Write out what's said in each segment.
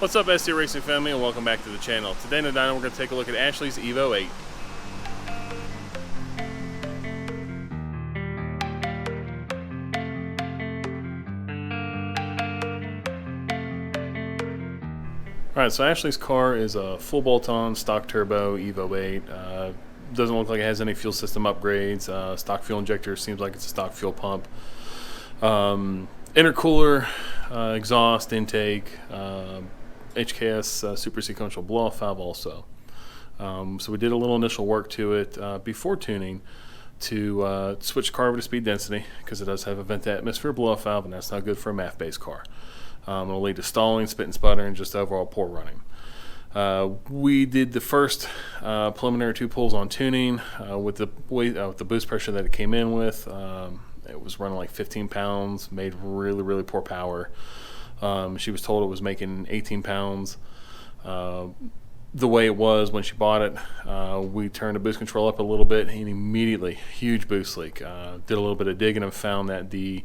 What's up, SD Racing family, and welcome back to the channel. Today in the dyno we're going to take a look at Ashley's Evo 8. Alright, so Ashley's car is a full bolt-on stock turbo Evo 8. Doesn't look like it has any fuel system upgrades. Stock fuel injector seems like it's a stock fuel pump. Intercooler, exhaust, intake, HKS super sequential blow-off valve also. So we did a little initial work to it before tuning to switch car over to speed density, because it does have a vent to atmosphere blow-off valve, and that's not good for a MAF-based car. It'll lead to stalling, spit and sputter, and just overall poor running. We did the first preliminary 2 pulls on tuning with the boost pressure that it came in with. It was running like 15 pounds, made really poor power. She was told it was making 18 pounds. The way it was when she bought it, we turned the boost control up a little bit, and immediately, huge boost leak. Did a little bit of digging and found that the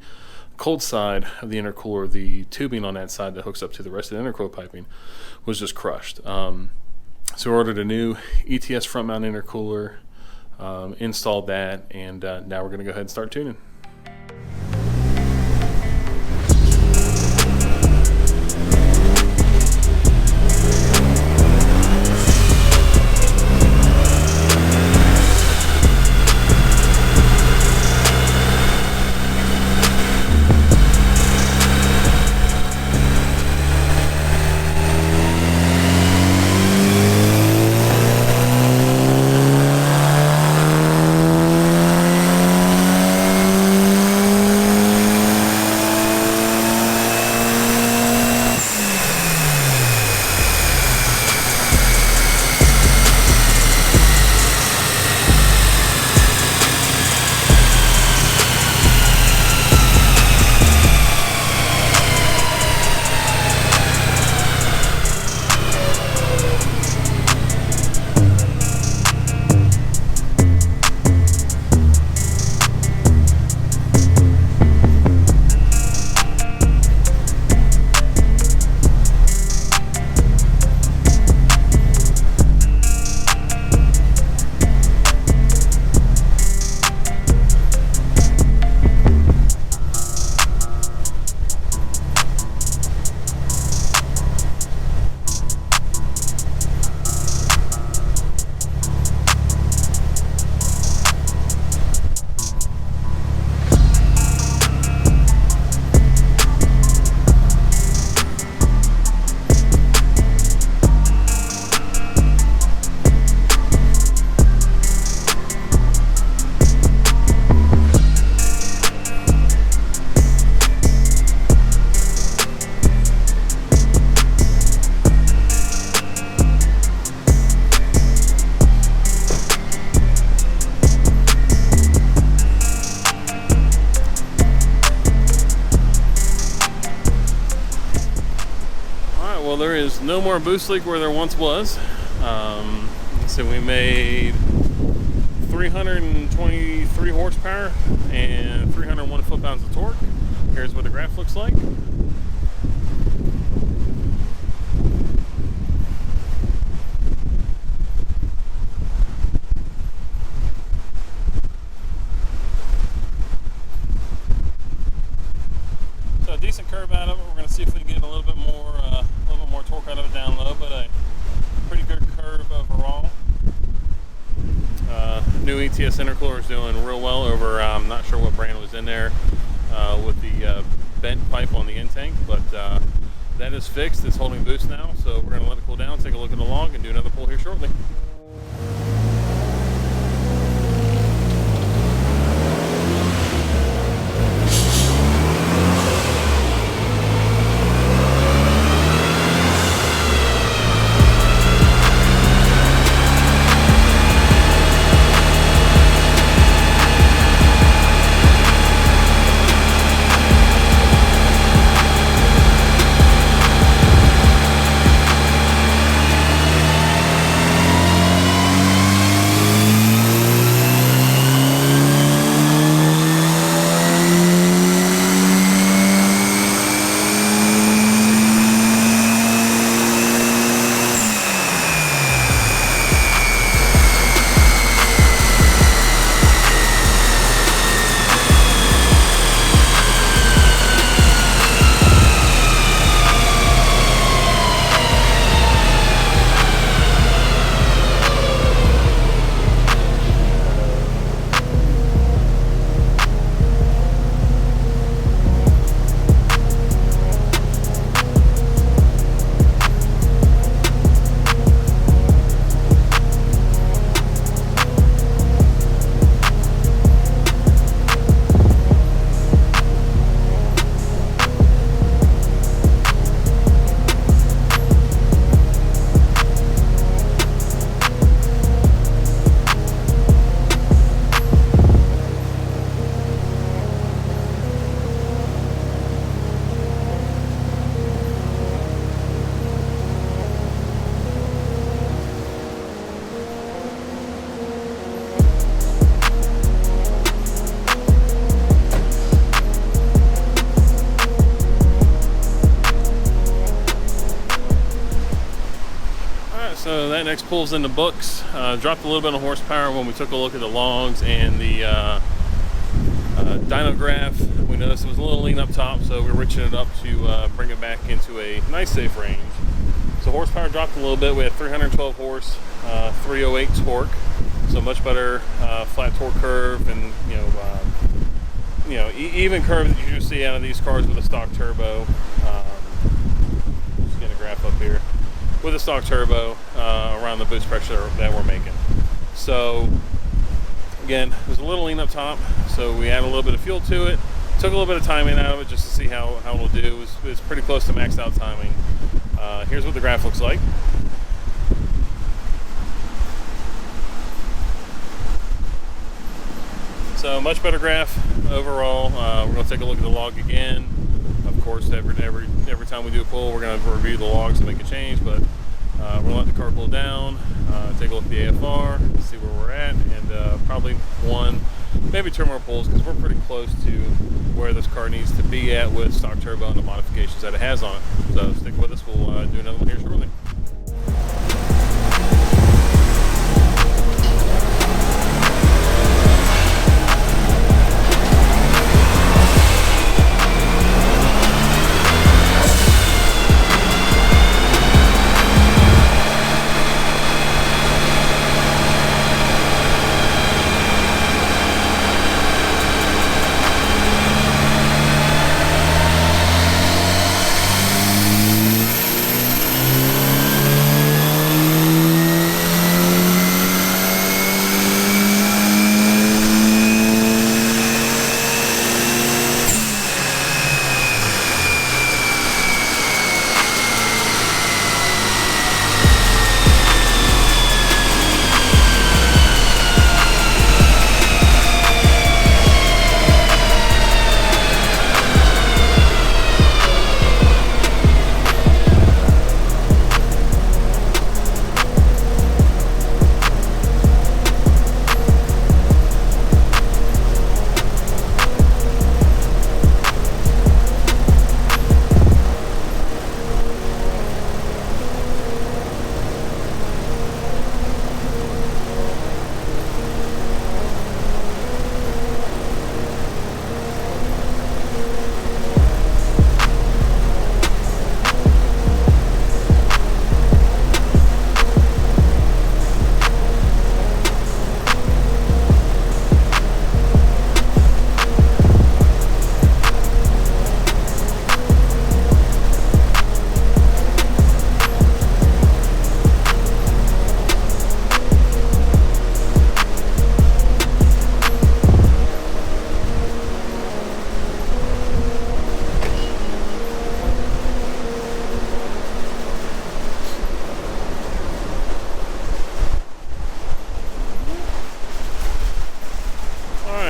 cold side of the intercooler, the tubing on that side that hooks up to the rest of the intercooler piping, was just crushed. So we ordered a new ETS front mount intercooler, installed that, and now we're going to go ahead and start tuning. Well, there is no more boost leak where there once was. So we made 323 horsepower and 301 foot-pounds of torque. Here's what the graph looks like. So a decent curve out of it. We're going to see if we can get a little bit more torque out of it down low, but a pretty good curve overall. New ETS intercooler is doing real well over, I'm not sure what brand was in there with the bent pipe on the intake, but that is fixed. It's holding boost now, so we're going to let it cool down, take a look at the log, and do another pull here shortly. So that next pull's in the books. Dropped a little bit of horsepower when we took a look at the logs and the dyno graph. We noticed it was a little lean up top, so we're riching it up to bring it back into a nice safe range. So horsepower dropped a little bit. We had 312 horse, 308 torque, so much better flat torque curve, and even curve that you usually see out of these cars with a stock turbo. Just get a graph up here with a stock turbo around the boost pressure that we're making. So again, it was a little lean up top, so we added a little bit of fuel to it. Took a little bit of timing out of it just to see how it'll do. It was pretty close to maxed out timing. Here's what the graph looks like. So much better graph overall. We're going to take a look at the log again. Of course, every time we do a pull, we're going to review the logs and make a change, but we're going to let the car cool down, take a look at the AFR, see where we're at, and probably one, maybe two more pulls, because we're pretty close to where this car needs to be at with stock turbo and the modifications that it has on it. So stick with us, we'll do another one here shortly.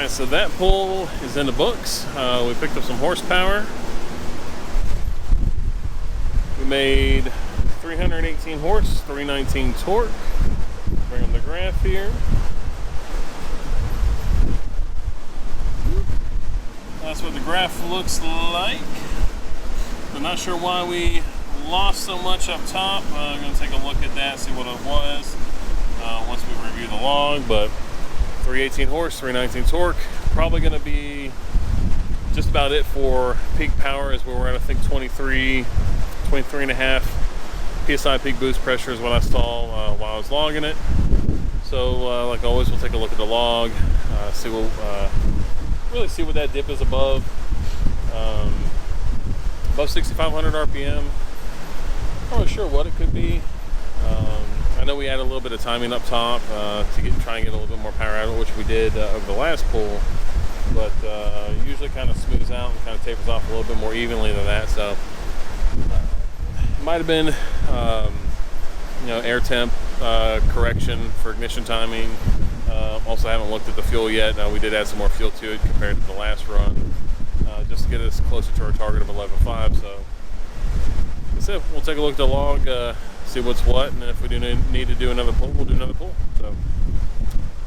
So that pull is in the books. We picked up some horsepower. We made 318 horse, 319 torque. Bring up the graph here. That's what the graph looks like. I'm not sure why we lost so much up top. I'm going to take a look at that, see what it was once we review the log. But 318 horse, 319 torque. Probably going to be just about it for peak power, as we're at, I think, 23 and a half PSI peak boost pressure is what I saw while I was logging it. So like always, we'll take a look at the log, really see what that dip is above 6,500 RPM. Not really sure what it could be. I know we added a little bit of timing up top to try and get a little bit more power out of it, which we did over the last pull, but usually kind of smooths out and kind of tapers off a little bit more evenly than that. So it might have been air temp correction for ignition timing. Also haven't looked at the fuel yet. We did add some more fuel to it compared to the last run, just to get us closer to our target of 11.5. So that's it. We'll take a look at the log, see what's what, and if we do need to do another pull, we'll do another pull. So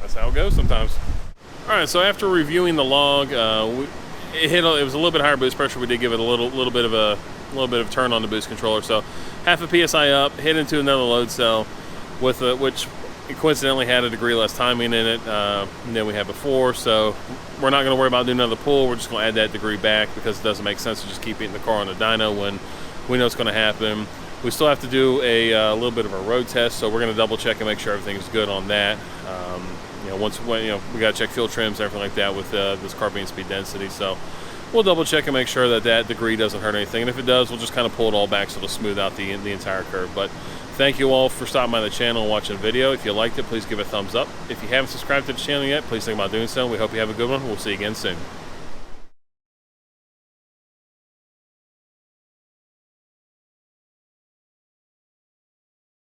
that's how it goes sometimes. All right, so after reviewing the log, it was a little bit higher boost pressure. We did give it a little bit of turn on the boost controller. So half a PSI up, hit into another load cell. with which coincidentally had a degree less timing in it than we had before. So we're not going to worry about doing another pull. We're just going to add that degree back because it doesn't make sense to just keep eating the car on the dyno when we know it's going to happen. We still have to do a little bit of a road test, so we're going to double check and make sure everything is good on that. You know, we got to check fuel trims and everything like that with this carbine speed density. So we'll double check and make sure that that degree doesn't hurt anything. And if it does, we'll just kind of pull it all back so it'll smooth out the entire curve. But thank you all for stopping by the channel and watching the video. If you liked it, please give it a thumbs up. If you haven't subscribed to the channel yet, please think about doing so. We hope you have a good one. We'll see you again soon.